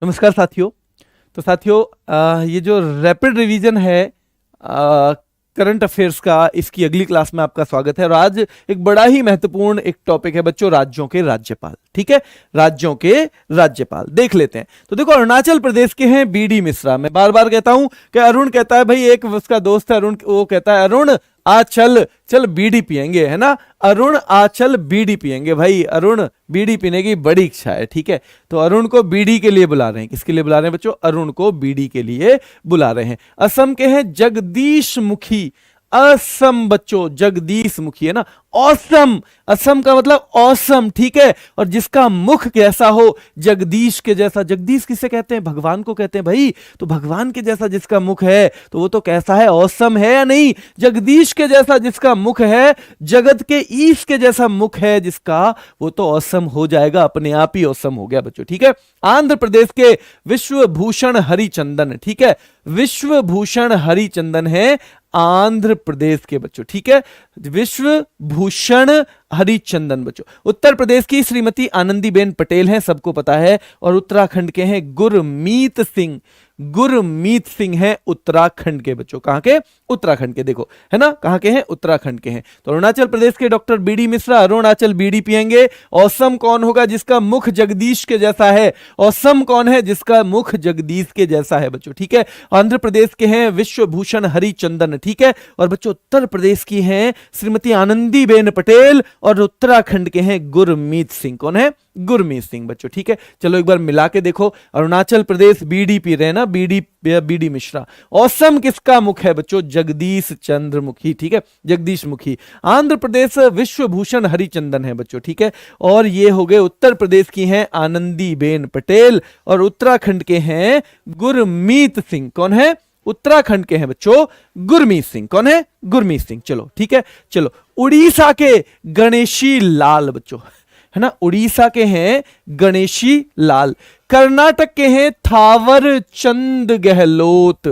नमस्कार साथियों। तो साथियों ये जो रैपिड रिवीजन है करंट अफेयर्स का, इसकी अगली क्लास में आपका स्वागत है। और आज एक बड़ा ही महत्वपूर्ण एक टॉपिक है बच्चों, राज्यों के राज्यपाल। ठीक है, राज्यों के राज्यपाल देख लेते हैं। तो देखो, अरुणाचल प्रदेश के हैं बीडी मिश्रा। मैं बार बार कहता हूं कि अरुण कहता है भाई, एक उसका दोस्त है अरुण, वो कहता है अरुण आ चल चल बीड़ी पियेंगे, है ना। अरुण आ चल बीड़ी पियेंगे। भाई अरुण बीड़ी पीने की बड़ी इच्छा है, ठीक है। तो अरुण को बीड़ी के लिए बुला रहे हैं। किसके लिए बुला रहे हैं बच्चों? अरुण को बीड़ी के लिए बुला रहे हैं। असम के हैं जगदीश मुखी। असम बच्चों, जगदीश मुखी, है ना। ऑसम, असम का मतलब ऑसम, ठीक है। और जिसका मुख कैसा हो, जगदीश के जैसा। जगदीश किसे कहते हैं? भगवान को कहते हैं भाई। तो भगवान के जैसा जिसका मुख है तो वो तो कैसा है? ऑसम है या नहीं? जगदीश के जैसा जिसका मुख है, जगत के ईश के जैसा मुख है जिसका, वो तो ऑसम हो जाएगा, अपने आप ही ऑसम हो गया बच्चों, ठीक है। आंध्र प्रदेश के विश्वभूषण हरिचंदन, ठीक है। विश्वभूषण हरिचंदन है आंध्र प्रदेश के बच्चों, ठीक है। विश्वभूषण हरिचंदन बच्चों। उत्तर प्रदेश की श्रीमती आनंदीबेन पटेल हैं, सबको पता है। और उत्तराखंड के हैं गुरमीत सिंह। गुरमीत सिंह हैं उत्तराखंड के बच्चों। कहां के? उत्तराखंड के। देखो, है ना, कहां के हैं? उत्तराखंड के हैं। तो अरुणाचल प्रदेश के डॉक्टर बीडी मिश्रा, अरुणाचल बीड़ी पियेंगे। औसम कौन होगा? जिसका मुख जगदीश के जैसा है। औसम कौन है? जिसका मुख जगदीश के जैसा है बच्चों, ठीक है। आंध्र प्रदेश के हैं विश्वभूषण हरिचंदन, ठीक है। और बच्चों उत्तर प्रदेश की हैं श्रीमती आनंदीबेन पटेल। और उत्तराखंड के हैं गुरमीत सिंह। कौन है? गुरमीत सिंह बच्चों, ठीक है। चलो एक बार मिला के देखो। अरुणाचल प्रदेश बीड़ी पी रहे हैं ना, बीडी मिश्रा। औसम किसका मुख है बच्चों? जगदीश चंद्र मुखी, ठीक है, जगदीश मुखी। आंध्र प्रदेश विश्वभूषण हरिचंदन है बच्चों, ठीक है। और ये हो गए उत्तर प्रदेश की हैं आनंदीबेन पटेल। और उत्तराखंड के हैं गुरमीत सिंह। कौन है? उत्तराखंड के हैं बच्चों गुरमीत सिंह। कौन है? गुरमीत सिंह। चलो ठीक है। चलो, उड़ीसा के गणेशी लाल बच्चों, है ना। उड़ीसा के हैं गणेशी लाल। कर्नाटक के हैं थावर चंद गहलोत।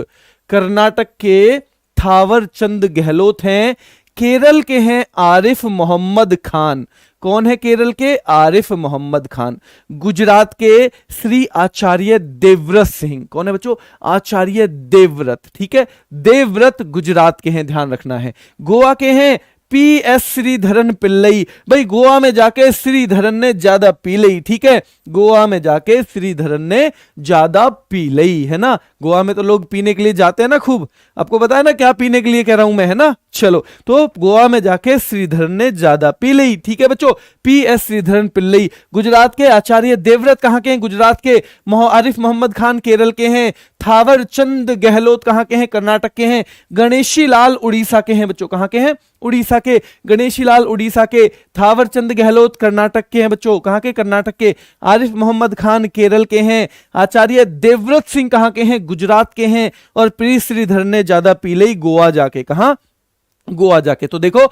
कर्नाटक के थावर चंद गहलोत हैं। केरल के हैं आरिफ मोहम्मद खान। कौन है केरल के? आरिफ मोहम्मद खान। गुजरात के श्री आचार्य देवव्रत सिंह। कौन है बच्चों? आचार्य देवव्रत, ठीक है। देवव्रत गुजरात के हैं, ध्यान रखना है। गोवा के हैं पी.एस. श्रीधरन पिल्लई। भाई गोवा में जाके श्रीधरन ने ज्यादा पी लई, ठीक है। गोवा में जाके श्रीधरन ने ज्यादा पी लई, है ना। गोवा में तो लोग पीने के लिए जाते हैं ना खूब। आपको पता है ना क्या पीने के लिए कह रहा हूं मैं, है ना। चलो, तो गोवा में जाके श्रीधरन ने ज्यादा पी लई, ठीक है बच्चों। पी.एस. श्रीधरन पिल्लई। गुजरात के आचार्य देवव्रत कहां के हैं? गुजरात के। आरिफ मोहम्मद खान केरल के हैं। थावर चंद गहलोत कहां के हैं? कर्नाटक के हैं। गणेशी लाल उड़ीसा के हैं बच्चों। कहां के हैं? उड़ीसा के। गणेशी लाल उड़ीसा के। थावर चंद गहलोत कर्नाटक के हैं बच्चों। कहां के? कर्नाटक के। आरिफ मोहम्मद खान केरल के हैं। आचार्य देवव्रत सिंह कहां के हैं? गुजरात के हैं। और पी श्रीधर ने ज्यादा पी लई, गोवा जाके। कहां? गोवा जाके। तो देखो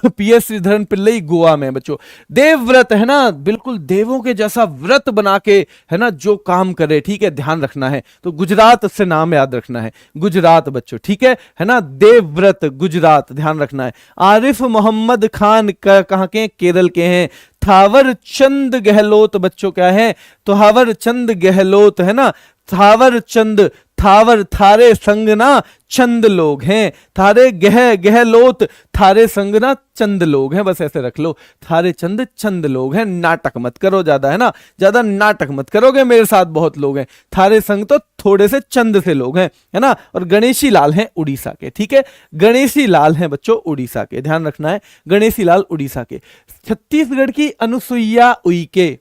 पी.एस. श्रीधरन पिल्लई गोवा में बच्चों। देवव्रत, है ना, बिल्कुल देवों के जैसा व्रत बना के, है ना, जो काम करे, ठीक है, ध्यान रखना है। तो गुजरात से नाम याद रखना है, गुजरात बच्चों, ठीक है ना। देवव्रत गुजरात, ध्यान रखना है। आरिफ मोहम्मद खान कहां के? केरल के हैं। थावर चंद गहलोत बच्चों क्या है? तो थावर चंद गहलोत, है ना। थावर चंद, थावर थारे संग ना चंद लोग हैं। थारे गहलोत, थारे संग ना चंद लोग हैं, बस ऐसे रख लो। थारे चंद चंद लोग हैं। नाटक मत करो ज्यादा, है ना, ज्यादा नाटक मत करोगे, मेरे साथ बहुत लोग हैं। थारे संग तो थोड़े से चंद से लोग हैं, है ना। और गणेशी लाल हैं उड़ीसा के, ठीक है। गणेशी लाल हैं बच्चों उड़ीसा के, ध्यान रखना है। गणेशी लाल उड़ीसा के। छत्तीसगढ़ की अनुसुईया उइके।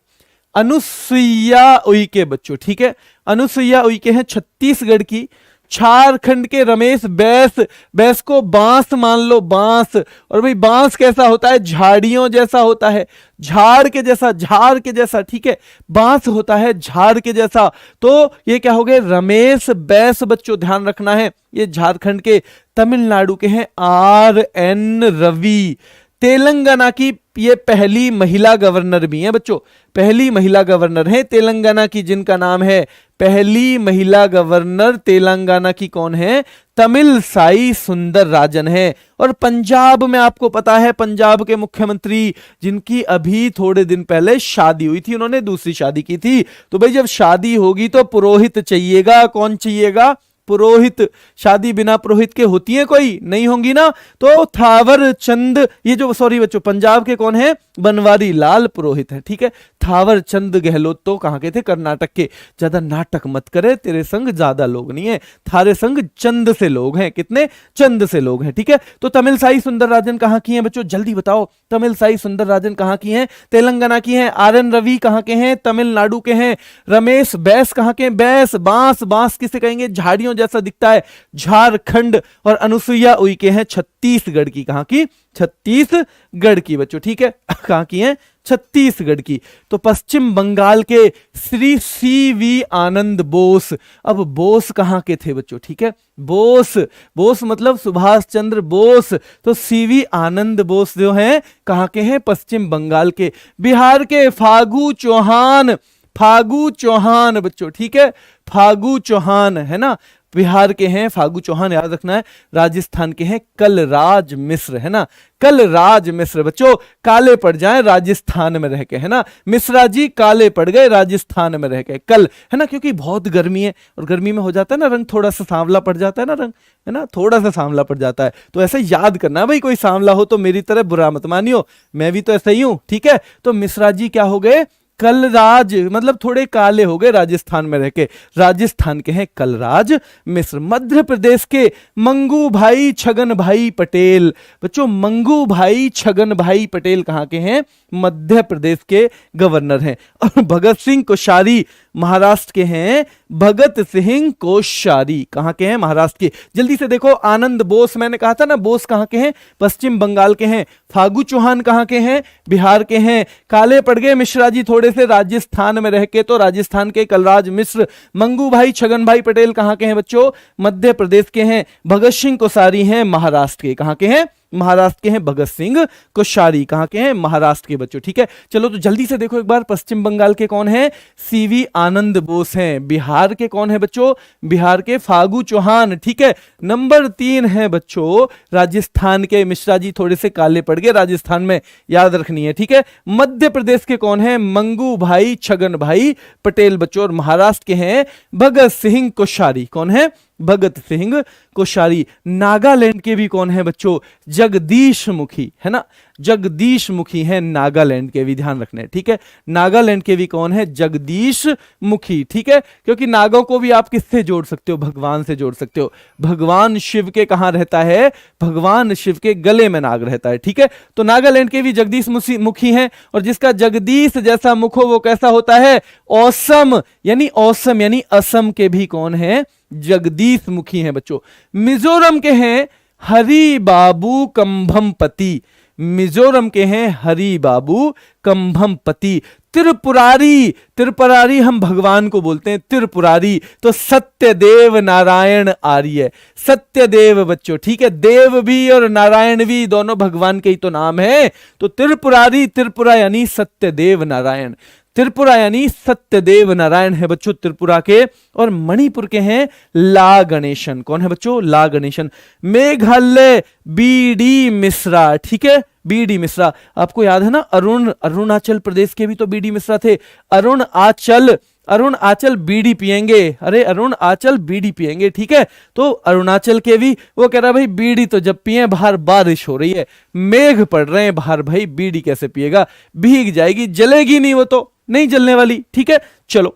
अनुसुईया उइके बच्चों, ठीक है। अनुसुईया उइके हैं छत्तीसगढ़ की। झारखंड के रमेश बैस। बैस को बांस मान लो, बांस। और भाई बांस कैसा होता है? झाड़ियों जैसा होता है, झाड़ के जैसा, झाड़ के जैसा, ठीक है। बांस होता है झाड़ के जैसा। तो ये क्या हो गए? रमेश बैस बच्चों, ध्यान रखना है। ये झारखंड के। तमिलनाडु के हैं आर.एन. रवि। तेलंगाना की ये पहली महिला गवर्नर भी हैं बच्चों, पहली महिला गवर्नर हैं तेलंगाना की, जिनका नाम है, पहली महिला गवर्नर तेलंगाना की कौन है? तमिलसाई सुंदरराजन है। और पंजाब में आपको पता है, पंजाब के मुख्यमंत्री जिनकी अभी थोड़े दिन पहले शादी हुई थी, उन्होंने दूसरी शादी की थी, तो भाई जब शादी होगी तो पुरोहित चाहिएगा। कौन चाहिएगा? पुरोहित। शादी बिना पुरोहित के होती है कोई? नहीं होंगी ना। तो थावर चंद, ये जो सॉरी बच्चों पंजाब के कौन है? बनवारी लाल पुरोहित है, ठीक है। थावर चंद गहलोत तो कहां के थे? कर्नाटक के। ज्यादा नाटक मत करे, तेरे संग ज्यादा लोग नहीं है, थारे संग चंद से लोग हैं। कितने? चंद से लोग हैं, ठीक है। तो तमिलसाई सुंदरराजन कहां की हैं बच्चों? जल्दी बताओ, तमिलसाई सुंदरराजन कहां की हैं? तेलंगाना की हैं। आर एन रवि कहां के हैं? तमिलनाडु के हैं। रमेश बैस कहां के हैं? बैस, बांस, बांस किसे कहेंगे? झाड़ियों जैसा दिखता है, झारखंड। और अनुसुईया उइके हैं छत्तीसगढ़ की। कहां की? छत्तीसगढ़ की बच्चों, ठीक है। कहां की हैं? छत्तीसगढ़ की। तो पश्चिम बंगाल के श्री सीवी आनंद बोस। अब बोस कहां के थे बच्चों? ठीक है, बोस, बोस मतलब सुभाष चंद्र बोस। तो सीवी आनंद बोस जो हैं कहां के हैं? पश्चिम बंगाल के। बिहार के फागू चौहान, फागू चौहान बच्चों, ठीक है, फागू चौहान है ना, बिहार के हैं फागू चौहान, याद रखना है। राजस्थान के हैं कलराज मिश्र, है ना, कलराज मिश्र। बच्चों काले पड़ जाएं राजस्थान में रह के, है ना, मिश्रा जी काले पड़ गए राजस्थान में रह के, कल, है ना, क्योंकि बहुत गर्मी है और गर्मी में हो जाता है ना रंग थोड़ा सा सांवला पड़ जाता है ना, रंग, है ना, थोड़ा सा सांवला पड़ जाता है। तो ऐसे याद करना है भाई, कोई सांवला हो तो मेरी तरह बुरा मत मानियो, मैं भी तो ऐसा ही हूं, ठीक है। तो मिश्रा जी क्या हो गए? कलराज, मतलब थोड़े काले हो गए राजस्थान में रह के। राजस्थान के हैं कलराज मिश्र। मध्य प्रदेश के मंगू भाई छगन भाई पटेल। बच्चों मंगू भाई छगन भाई पटेल कहां के हैं? मध्य प्रदेश के गवर्नर हैं। और भगत सिंह कोश्यारी महाराष्ट्र के हैं। भगत सिंह कोश्यारी कहां के हैं? महाराष्ट्र के। जल्दी से देखो, आनंद बोस, मैंने कहा था ना, बोस कहां के हैं? पश्चिम बंगाल के हैं। फागू चौहान कहां के हैं? बिहार के हैं। काले पड़ गए मिश्रा जी थोड़े से राजस्थान में रह के, तो राजस्थान के कलराज मिश्र। मंगू भाई छगन भाई पटेल कहां के हैं बच्चों? मध्य प्रदेश के हैं। भगत सिंह कोश्यारी हैं महाराष्ट्र के। कहां के हैं? महाराष्ट्र के हैं। भगत सिंह कोश्यारी कहां के हैं? महाराष्ट्र के बच्चों, ठीक है। चलो तो जल्दी से देखो एक बार, पश्चिम बंगाल के कौन है? सीवी आनंद बोस हैं। बिहार के कौन है बच्चों? बिहार के फागू चौहान, ठीक है। नंबर 3 है बच्चों राजस्थान के, मिश्रा जी थोड़े से काले पड़ गए राजस्थान में, याद रखनी है, ठीक है। मध्य प्रदेश के कौन है? मंगू भाई छगन भाई पटेल बच्चों। और महाराष्ट्र के हैं भगत सिंह कोश्यारी। कौन है? भगत सिंह कोश्यारी। नागालैंड के भी कौन है बच्चों? जगदीश मुखी, है ना, जगदीश मुखी हैं नागालैंड के भी, ध्यान रखना है, ठीक है। नागालैंड के भी कौन है? जगदीश मुखी, ठीक है। क्योंकि नागों को भी आप किससे जोड़ सकते हो? भगवान से जोड़ सकते हो। भगवान शिव के कहां रहता है? भगवान शिव के गले में नाग रहता है, ठीक है। तो नागालैंड के भी जगदीश मुखी हैं। और जिसका जगदीश जैसा मुख हो वो कैसा होता है? औसम, यानी औसम, यानी असम के भी कौन है? जगदीश मुखी हैं बच्चों। मिजोरम के हैं हरि बाबू कंभमपति। मिजोरम के हैं हरि बाबू कंभमपति। त्रिपुरारी, त्रिपुरारी हम भगवान को बोलते हैं त्रिपुरारी, तो सत्यदेव नारायण आर्य। सत्यदेव बच्चों, ठीक है, देव भी और नारायण भी दोनों भगवान के ही तो नाम है। तो त्रिपुरारी, त्रिपुरा यानी सत्यदेव नारायण, त्रिपुरा यानी सत्यदेव नारायण है बच्चों त्रिपुरा के। और मणिपुर के हैं ला गणेशन। कौन है बच्चों? ला गणेशन। मेघालय बी डी मिश्रा, ठीक है, बी डी मिश्रा। आपको याद है ना, अरुणाचल प्रदेश के भी तो बी डी मिश्रा थे। अरुणाचल बीड़ी पिएंगे, अरे अरुणाचल बीड़ी पिएंगे, ठीक है। तो अरुणाचल के भी वो कह रहा भाई बीड़ी तो जब पिए, बाहर बारिश हो रही है, मेघ पड़ रहे हैं बाहर, भाई बीड़ी कैसे पिएगा, भीग जाएगी, जलेगी नहीं, वो तो नहीं जलने वाली, ठीक है। चलो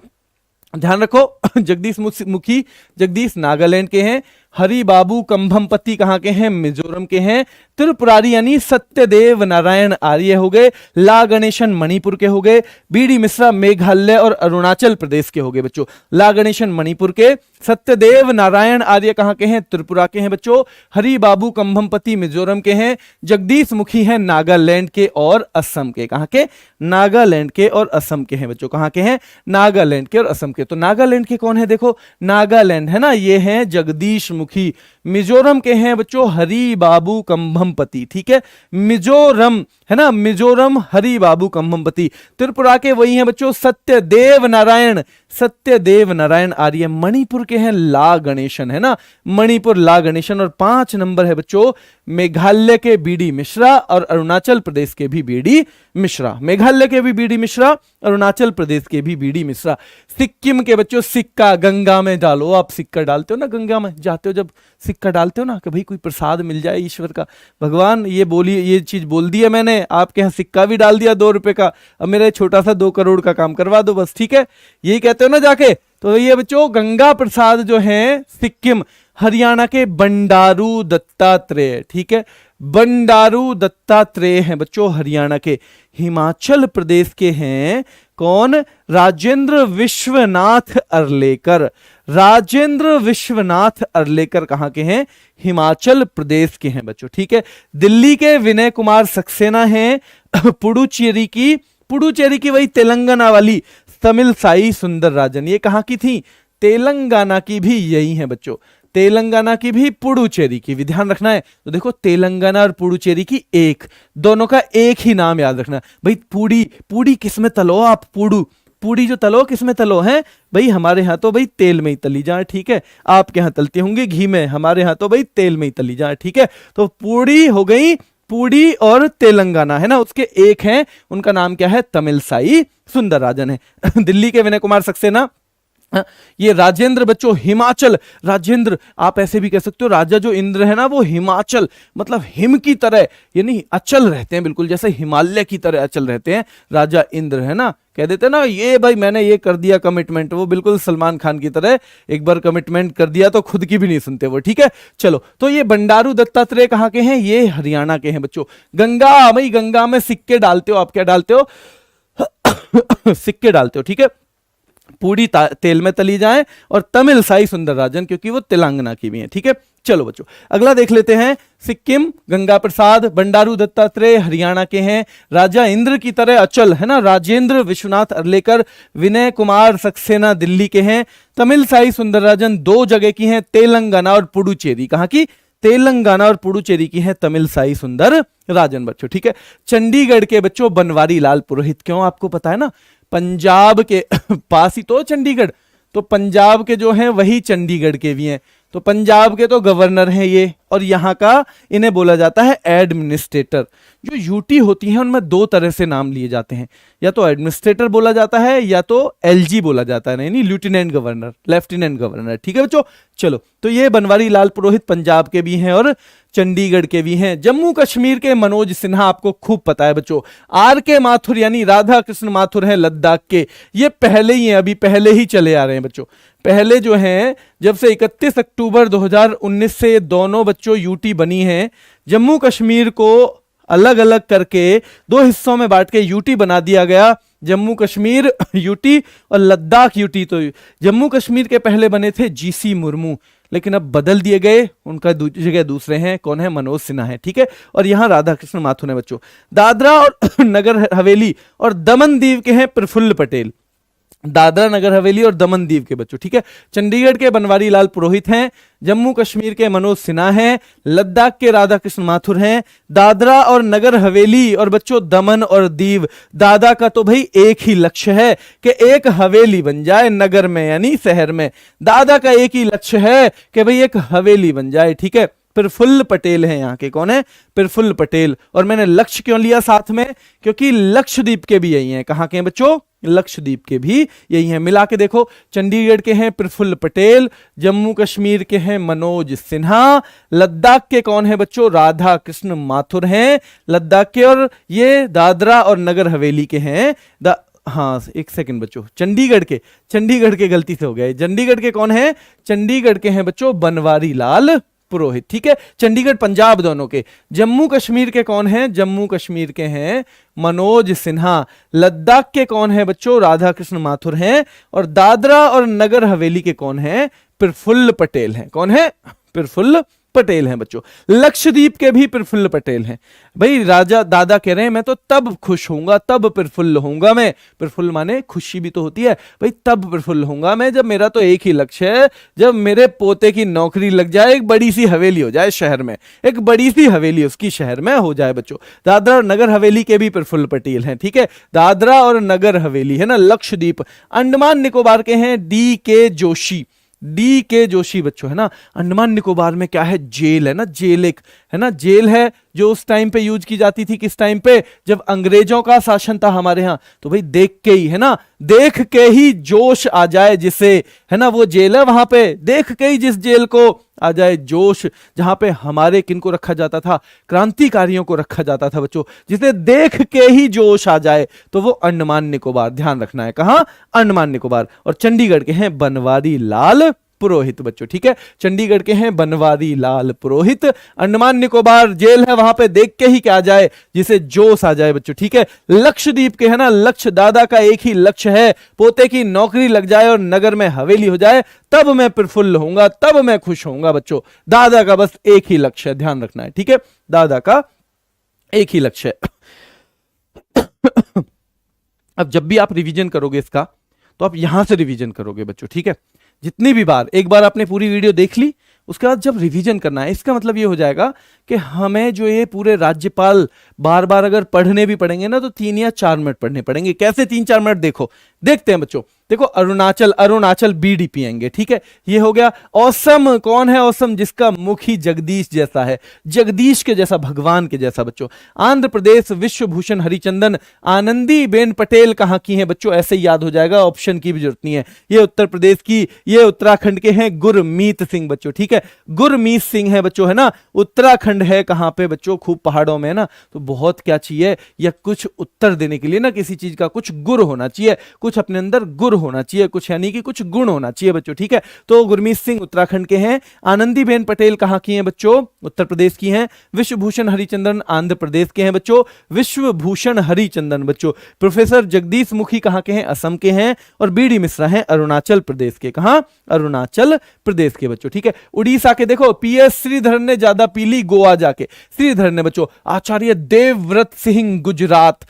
ध्यान रखो, जगदीश मुखी, जगदीश नागालैंड के हैं। हरि बाबू कंभमपति कहां के हैं? मिजोरम के हैं। त्रिपुरारी यानी सत्यदेव नारायण आर्य हो गए। ला गणेशन मणिपुर के हो गए। बीडी मिश्रा मेघालय और अरुणाचल प्रदेश के हो गए बच्चों। ला गणेशन मणिपुर के, सत्यदेव नारायण आर्य कहां के हैं? त्रिपुरा के हैं बच्चों। हरि बाबू कंभमपति मिजोरम के हैं। जगदीश मुखी हैं नागालैंड के और असम के। कहां के? नागालैंड के और असम के हैं बच्चों। कहां के हैं? नागालैंड के और असम के। तो नागालैंड के कौन है? देखो नागालैंड है ना, ये हैं जगदीश मुखी। मिजोरम के हैं बच्चों हरि बाबू कंभम कम्भमपति, ठीक है। मिजोरम है ना, मिजोरम हरि बाबू कम्भमपति। त्रिपुरा के वही हैं बच्चों सत्यदेव नारायण, सत्यदेव नारायण आर्य। मणिपुर के हैं ला गणेशन, है ना, मणिपुर ला गणेशन। और 5 नंबर है बच्चों मेघालय के बीडी मिश्रा और अरुणाचल प्रदेश के भी बीडी मिश्रा। मेघालय के भी बीडी मिश्रा, अरुणाचल प्रदेश के भी बीडी मिश्रा। सिक्किम के बच्चों सिक्का गंगा में डालो। आप सिक्का डालते हो ना गंगा में, जाते हो जब सिक्का डालते हो ना कि भाई कोई प्रसाद मिल जाए ईश्वर का, भगवान ये बोलिए, ये चीज बोल दी है मैंने, आपके यहाँ सिक्का भी डाल दिया 2 रुपए का, अब मेरा छोटा सा 2 करोड़ का काम करवा दो बस, ठीक है, यही कहते हो ना जाके। तो ये बच्चों गंगा प्रसाद जो है सिक्किम। हरियाणा के बंडारू दत्तात्रेय, ठीक है, बंडारू दत्तात्रेय हैं बच्चों हरियाणा के। हिमाचल प्रदेश के हैं कौन, राजेंद्र विश्वनाथ अर्लेकर। राजेंद्र विश्वनाथ अर्लेकर कहां के हैं, हिमाचल प्रदेश के हैं बच्चों, ठीक है। दिल्ली के विनय कुमार सक्सेना हैं पुडुचेरी की, पुडुचेरी की वही तेलंगाना वाली तमिलसाई सुंदरराजन। ये कहां की थी, तेलंगाना की भी यही है बच्चों, तेलंगाना की भी पुडुचेरी की भी, ध्यान रखना है। तो देखो तेलंगाना और पुडुचेरी की एक, दोनों का एक ही नाम याद रखना भाई। पूड़ी, पूड़ी किसमें तलो आप, पूड़ू, पूड़ी जो तलो किसमें तलो है भाई, हमारे यहाँ तो भाई तेल में ही तली जाए, ठीक है। आपके यहाँ तलती होंगी घी में, हमारे यहाँ तो भाई तेल में ही तली जाए, ठीक है। तो पूड़ी हो गई, पूड़ी और तेलंगाना है ना, उसके एक हैं, उनका नाम क्या है, तमिलसाई सुंदरराजन है। दिल्ली के विनय कुमार सक्सेना। ये राजेंद्र बच्चों हिमाचल, राजेंद्र आप ऐसे भी कह सकते हो, राजा जो इंद्र है ना वो हिमाचल मतलब हिम की तरह यानी अचल रहते हैं, बिल्कुल जैसे हिमालय की तरह अचल रहते हैं राजा इंद्र, है ना। कह देते हैं ना ये भाई मैंने ये कर दिया कमिटमेंट, वो बिल्कुल सलमान खान की तरह एक बार कमिटमेंट कर दिया तो खुद की भी नहीं सुनते वो, ठीक है। चलो तो ये बंडारू दत्तात्रेय कहाँ के हैं, ये हरियाणा के हैं बच्चों। गंगा, भाई गंगा में सिक्के डालते हो आप, क्या डालते हो सिक्के डालते हो, ठीक है। पूरी तेल में तली जाए, और तमिलसाई सुंदरराजन क्योंकि वो तेलंगाना की भी है, ठीक है। चलो बच्चों अगला देख लेते हैं। सिक्किम गंगा प्रसाद, बंडारू दत्तात्रेय हरियाणा के हैं, राजा इंद्र की तरह अचल, है ना, राजेंद्र विश्वनाथ अर्लेकर, विनय कुमार सक्सेना दिल्ली के हैं, तमिलसाई सुंदरराजन 2 जगह की हैं, तेलंगाना और पुडुचेरी, कहां की, तेलंगाना और पुडुचेरी की है तमिलसाई सुंदर राजन बच्चों, ठीक है। चंडीगढ़ के बच्चों बनवारी लाल पुरोहित, क्यों आपको पता है ना, पंजाब के पास ही तो चंडीगढ़, तो पंजाब के जो हैं वही चंडीगढ़ के भी हैं, तो पंजाब के तो गवर्नर हैं ये, और यहाँ का इन्हें बोला जाता है एडमिनिस्ट्रेटर। जो यूटी होती हैं उनमें 2 तरह से नाम लिए जाते हैं, या तो एडमिनिस्ट्रेटर बोला जाता है या तो एलजी बोला जाता है, यानी लेफ्टिनेंट गवर्नर, लेफ्टिनेंट गवर्नर, ठीक है बच्चों। चलो तो ये बनवारी लाल पुरोहित पंजाब के भी हैं और चंडीगढ़ के भी हैं। जम्मू कश्मीर के मनोज सिन्हा आपको खूब पता है बच्चों। आर के माथुर यानी राधा कृष्ण माथुर हैं लद्दाख के, ये पहले ही हैं, अभी पहले ही चले आ रहे हैं बच्चों। पहले जो हैं जब से 31 अक्टूबर 2019 से दोनों बच्चों यूटी बनी है, जम्मू कश्मीर को अलग अलग करके 2 हिस्सों में बांट के यूटी बना दिया गया, जम्मू कश्मीर यूटी और लद्दाख यूटी। तो जम्मू कश्मीर के पहले बने थे जीसी मुर्मू, लेकिन अब बदल दिए गए, उनका जगह दूसरे हैं, कौन है, मनोज सिन्हा है, ठीक है। और यहां राधा कृष्ण माथुर है बच्चों। दादरा और नगर हवेली और दमन दीव के हैं प्रफुल्ल पटेल, दादरा नगर हवेली और दमन दीव के बच्चों, ठीक है। चंडीगढ़ के बनवारी लाल पुरोहित हैं, जम्मू कश्मीर के मनोज सिन्हा हैं, लद्दाख के राधा कृष्ण माथुर हैं, दादरा और नगर हवेली और बच्चों दमन और दीव, दादा का तो भाई एक ही लक्ष्य है कि एक हवेली बन जाए नगर में यानी शहर में, दादा का एक ही लक्ष्य है कि भाई एक हवेली बन जाए, ठीक है। प्रफुल्ल पटेल हैं यहाँ के, कौन है, प्रफुल्ल पटेल। और मैंने लक्ष्य क्यों लिया साथ में, क्योंकि लक्षद्वीप के भी यही हैं, कहाँ के हैं बच्चों, लक्षद्वीप के भी यही हैं। मिला के देखो, चंडीगढ़ के हैं प्रफुल्ल पटेल, जम्मू कश्मीर के हैं मनोज सिन्हा, लद्दाख के कौन है बच्चों, राधा कृष्ण माथुर हैं लद्दाख के, और ये दादरा और नगर हवेली के हैं हाँ एक सेकंड बच्चों, चंडीगढ़ के गलती से हो गया, चंडीगढ़ के कौन है, चंडीगढ़ के हैं बच्चों बनवारी लाल पुरोहित, ठीक है। चंडीगढ़ पंजाब दोनों के। जम्मू कश्मीर के कौन हैं, जम्मू कश्मीर के हैं मनोज सिन्हा, लद्दाख के कौन है बच्चों, राधा कृष्ण माथुर हैं, और दादरा और नगर हवेली के कौन हैं, प्रफुल्ल पटेल हैं, कौन है, प्रफुल्ल पटेल हैं बच्चों। लक्षद्वीप के भी प्रफुल्ल पटेल हैं। भाई राजा दादा कह रहे हैं मैं तो तब खुश होऊंगा, तब प्रफुल्ल होऊंगा मैं। प्रफुल्ल माने खुशी भी तो होती है भाई, तब प्रफुल्ल होऊंगा मैं जब मेरा तो एक ही लक्ष्य है, जब मेरे पोते की नौकरी लग जाए, एक बड़ी सी हवेली हो जाए शहर में, एक बड़ी सी हवेली उसकी शहर में हो जाए बच्चों। दादरा और नगर हवेली के भी प्रफुल्ल पटेल हैं, ठीक है। दादरा और नगर हवेली है ना, लक्षद्वीप। अंडमान निकोबार के हैं डी के जोशी। डी के जोशी बच्चों है ना। अंडमान निकोबार में क्या है, जेल है ना, जेल एक है ना, जेल है जो उस टाइम पे यूज की जाती थी। किस टाइम पे, जब अंग्रेजों का शासन था हमारे यहाँ। तो भाई देख के ही है ना, देख के ही जोश आ जाए जिसे, है ना, वो जेल है वहां पे। देख के ही जिस जेल को आ जाए जोश, जहां पे हमारे किनको रखा जाता था, क्रांतिकारियों को रखा जाता था बच्चों, जिसे देख के ही जोश आ जाए, तो वो अंडमान निकोबार। ध्यान रखना है, कहां, अंडमान निकोबार। और चंडीगढ़ के हैं बनवारी लाल पुरोहित बच्चों, ठीक है। चंडीगढ़ के हैं बनवारी लाल पुरोहित। अंडमान निकोबार जेल है, वहां पे देख के ही क्या आ जाए, जिसे जोश आ जाए बच्चों, ठीक है। लक्षद्वीप के है ना, लक्ष्य दादा का एक ही लक्ष्य है, पोते की नौकरी लग जाए और नगर में हवेली हो जाए, तब मैं प्रफुल्ल होऊंगा, तब मैं खुश होऊंगा बच्चों। दादा का बस एक ही लक्ष्य है, ध्यान रखना है, ठीक है। दादा का एक ही लक्ष्य है। अब जब भी आप रिवीजन करोगे इसका, तो आप यहां से रिवीजन करोगे बच्चों, ठीक है। जितनी भी बार, एक बार आपने पूरी वीडियो देख ली, उसके बाद जब रिवीजन करना है, इसका मतलब ये हो जाएगा कि हमें जो ये पूरे राज्यपाल बार बार अगर पढ़ने भी पड़ेंगे ना, तो 3 या 4 मिनट पढ़ने पड़ेंगे। कैसे 3-4 मिनट, देखो, देखते हैं बच्चों। देखो, अरुणाचल, अरुणाचल बीडी पिएंगे, ठीक है, ये हो गया। औसम, कौन है औसम, जिसका मुख ही जगदीश जैसा है, जगदीश के जैसा, भगवान के जैसा बच्चों। आंध्र प्रदेश विश्वभूषण हरिचंदन। आनंदी बेन पटेल कहां की हैं बच्चों, ऐसे ही याद हो जाएगा, ऑप्शन की भी जरूरत नहीं है। ये उत्तर प्रदेश की, ये उत्तराखंड के हैं गुरमीत सिंह बच्चों, ठीक है। गुरमीत सिंह है बच्चों, है ना। उत्तराखंड है कहां पे बच्चों, खूब पहाड़ों में, है ना। तो बहुत क्या चाहिए, या कुछ उत्तर देने के लिए ना, किसी चीज का कुछ गुर होना चाहिए, कुछ अपने अंदर गुर होना चाहिए, कुछ यानी कि कुछ गुण होना चाहिए बच्चों, ठीक है। तो गुरमीत सिंह उत्तराखंड के हैं। आनंदीबेन पटेल कहां की हैं बच्चों, उत्तर प्रदेश की हैं। विश्वभूषण हरिचंदन आंध्र प्रदेश के हैं बच्चों, विश्वभूषण हरिचंदन बच्चों। प्रोफेसर जगदीश मुखी कहां के हैं, असम के हैं। और बीडी मिश्रा हैं अरुणाचल प्रदेश के, कहां, अरुणाचल प्रदेश के बच्चों, ठीक है। उड़ीसा के देखो, पीएस श्रीधर ने ज्यादा पीली गोवा जाके, श्रीधर ने बच्चों। आचार्य देवव्रत सिंह गुजरात,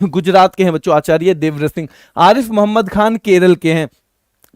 गुजरात के हैं बच्चों, आचार्य देवव्रत सिंह। आरिफ मोहम्मद खान केरल के हैं।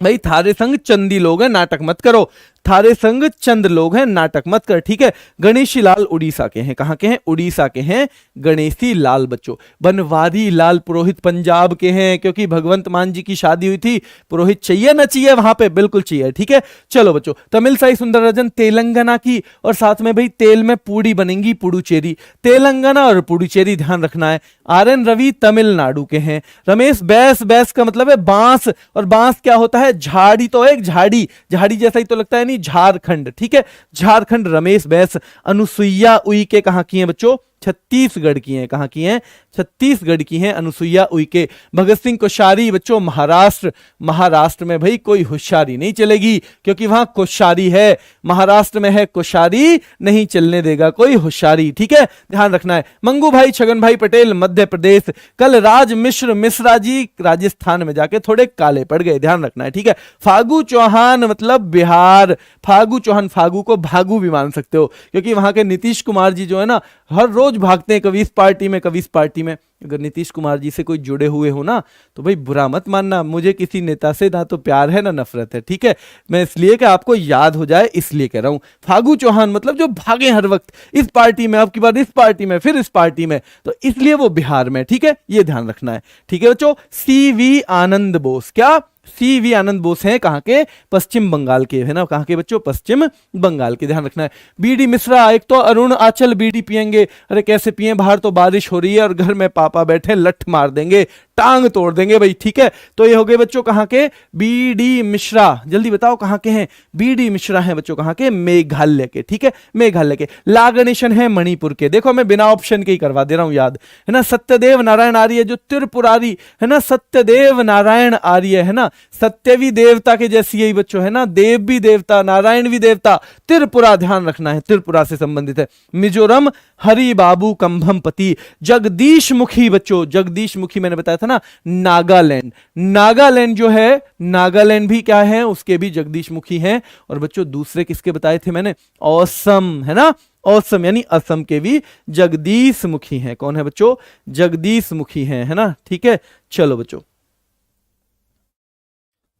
भाई थारे संग चंदी लोग हैं, नाटक मत करो, थारे संग चंद लोग हैं, नाटक मत कर, ठीक है। गणेशी लाल उड़ीसा के हैं, कहां के हैं, उड़ीसा के हैं गणेशी लाल बच्चों। बनवारी लाल पुरोहित पंजाब के हैं, क्योंकि भगवंत मान जी की शादी हुई थी। पुरोहित चाहिए ना चाहिए वहां पे, बिल्कुल चाहिए, ठीक है। चलो बच्चों, तमिल साई सुंदरराजन तेलंगाना की, और साथ में भाई तेल में पूड़ी बनेंगी, पुडुचेरी। तेलंगाना और पुडुचेरी ध्यान रखना है। आर.एन. रवि तमिलनाडु के हैं। रमेश बैस, बैस का मतलब है बांस, और बांस क्या होता है, झाड़ी, तो एक झाड़ी, झाड़ी जैसा ही तो लगता है, नहीं, झारखंड, ठीक है, झारखंड। रमेश बैस। अनुसुईया उइके कहां की हैं बच्चों, छत्तीसगढ़ की हैं, कहां की हैं, छत्तीसगढ़ की हैं अनुसुईया उइके। भगत सिंह कोश्यारी बच्चों, महाराष्ट्र। महाराष्ट्र में भाई कोई होशियारी नहीं चलेगी, क्योंकि वहां कोश्यारी है, महाराष्ट्र में है कोश्यारी, नहीं चलने देगा कोई होशियारी, ठीक है, ध्यान रखना है। मंगू भाई छगन भाई पटेल मध्य प्रदेश। कलराज मिश्र, मिश्रा जी राजस्थान में जाके थोड़े काले पड़ गए, ध्यान रखना है, ठीक है। फागू चौहान मतलब बिहार। फागू चौहान, फागू को भागू भी मान सकते हो, क्योंकि वहां के नीतीश कुमार जी जो है ना, हर रोज भागते हैं, कभी इस पार्टी में कभी इस पार्टी में। अगर नीतीश कुमार जी से कोई जुड़े हुए हो ना, तो भाई बुरा मत मानना, मुझे किसी नेता से ना तो प्यार है ना नफरत है, ठीक है। मैं इसलिए कि आपको याद हो जाए इसलिए कह रहा हूं। फागू चौहान मतलब जो भागे हर वक्त, इस पार्टी में, आपकी बार इस पार्टी में, फिर इस पार्टी में, तो इसलिए वो बिहार में, ठीक है, ये ध्यान रखना है, ठीक है बच्चों। CV आनंद बोस, क्या, CV आनंद बोस हैं कहां के, पश्चिम बंगाल के, है ना, कहां के बच्चों, पश्चिम बंगाल के, ध्यान रखना है। बीडी मिश्रा, एक तो अरुणाचल बीडी पिएंगे, अरे कैसे पिए, बाहर तो बारिश हो रही है और घर में पापा बैठे, लठ मार देंगे, टांग तोड़ देंगे भाई, ठीक है। तो ये हो गए बच्चों कहां के, बीडी मिश्रा। जल्दी बताओ कहां के हैं, बीडी मिश्रा हैं बच्चों, कहां के, मेघालय के, ठीक है, मेघालय के। ला गणेशन है मणिपुर के। देखो मैं बिना ऑप्शन के ही करवा दे रहा हूं याद, है ना। सत्यदेव नारायण आर्य जो त्रिपुरारी है ना, सत्यदेव नारायण आर्य, है ना, सत्य भी देवता के जैसी यही बच्चों, है ना, देव भी देवता, नारायण भी देवता, त्रिपुरा ध्यान रखना है, त्रिपुरा से संबंधित है। मिजोरम हरि बाबू कंभमपति। जगदीश मुखी बच्चों, जगदीश मुखी मैंने बताया था ना, नागालैंड। नागालैंड जो है, नागालैंड भी क्या है, उसके भी जगदीश मुखी हैं। और बच्चों दूसरे किसके बताए थे मैंने, असम है ना, असम यानी असम के भी जगदीश मुखी हैं। कौन है बच्चों, जगदीश मुखी हैं, है ना, ठीक है। चलो बच्चों,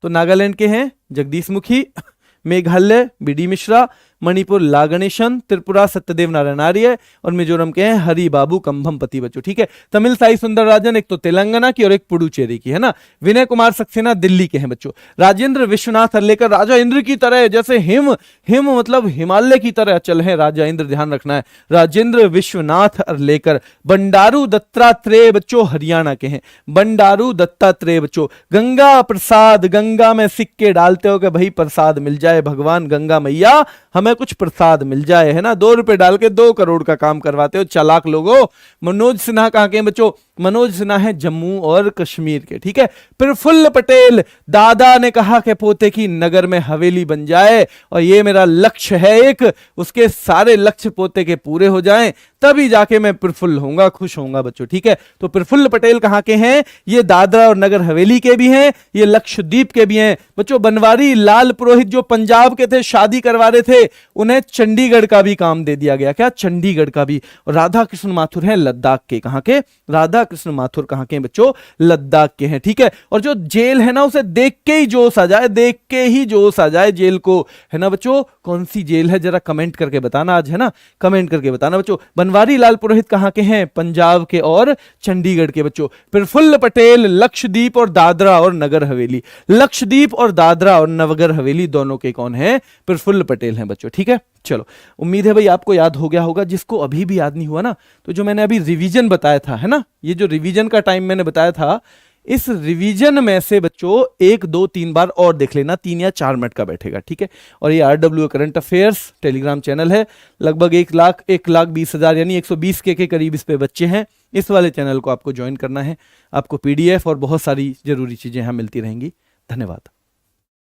तो नागालैंड के हैं जगदीश मुखी, मेघालय बीडी मिश्रा, मणिपुर ला गणेशन, त्रिपुरा सत्यदेव नारायण आर्य और मिजोरम के हैं हरि बाबू कंभमपति बच्चों, ठीक है। तमिल साई सुंदर राजन, एक तो तेलंगाना की और एक पुडुचेरी की, है ना। विनय कुमार सक्सेना दिल्ली के हैं बच्चों। राजेंद्र विश्वनाथ अर्लेकर, राजा इंद्र की तरह, जैसे हिम, हिम मतलब हिमालय की तरह चल है राजा इंद्र, ध्यान रखना है। राजेंद्र विश्वनाथ अर्लेकर। बंडारू दत्तात्रेय बच्चों हरियाणा के हैं, बंडारू दत्तात्रेय बच्चों। गंगा प्रसाद, गंगा में सिक्के डालते हो कि भाई प्रसाद मिल जाए, भगवान गंगा मैया हमें कुछ प्रसाद मिल जाए, है ना। 2 रुपए डाल के 2 करोड़ का काम करवाते हो चालाक लोगों। मनोज सिन्हा कहां के हैं बच्चों, मनोज सिन्हा है जम्मू और कश्मीर के, ठीक है। प्रफुल्ल पटेल, दादा ने कहा कि पोते की नगर में हवेली बन जाए और ये मेरा लक्ष्य है एक, उसके सारे लक्ष्य पोते के पूरे हो जाएं तभी जाके मैं प्रफुल्ल होऊंगा, खुश होऊंगा बच्चों, ठीक है। तो प्रफुल्ल पटेल कहां के हैं, ये दादरा और नगर हवेली के भी हैं, ये लक्षद्वीप के भी हैं बच्चों। बनवारी लाल पुरोहित जो पंजाब के थे, शादी करवा रहे थे, उन्हें चंडीगढ़ का भी काम दे दिया गया, क्या, चंडीगढ़ का भी। और राधा कृष्ण माथुर हैं लद्दाख के, कहां के, राधा कृष्ण माथुर कहां के हैं बच्चों, लद्दाख के हैं, ठीक है। और जो जेल है ना, उसे देख के ही जोश आ जाए, देख के ही जोश आ जाए जेल को, है ना बच्चों। कौन सी जेल है जरा कमेंट करके बताना आज, है ना, कमेंट करके बताना बच्चों। बनवारी लाल पुरोहित कहां के हैं, पंजाब के और चंडीगढ़ के बच्चों। प्रफुल्ल पटेल लक्षद्वीप और दादरा और नगर हवेली, लक्षद्वीप और दादरा और नगर हवेली दोनों के कौन है, प्रफुल्ल पटेल हैं बच्चों, ठीक है। चलो, उम्मीद है भाई आपको याद हो गया होगा। जिसको अभी भी याद नहीं हुआ ना, तो जो मैंने अभी रिवीजन बताया था, है ना, ये जो रिवीजन का टाइम मैंने बताया था, इस रिवीजन में से बच्चों 1, 2, 3 बार और देख लेना, 3 या 4 मिनट का बैठेगा, ठीक है। और ये RW current affairs Telegram channel है, लगभग 1,20,000 यानी 120 के करीब इस पे बच्चे हैं। इस वाले चैनल को आपको ज्वाइन करना है, आपको PDF और बहुत सारी जरूरी चीजें यहां मिलती रहेंगी। धन्यवाद।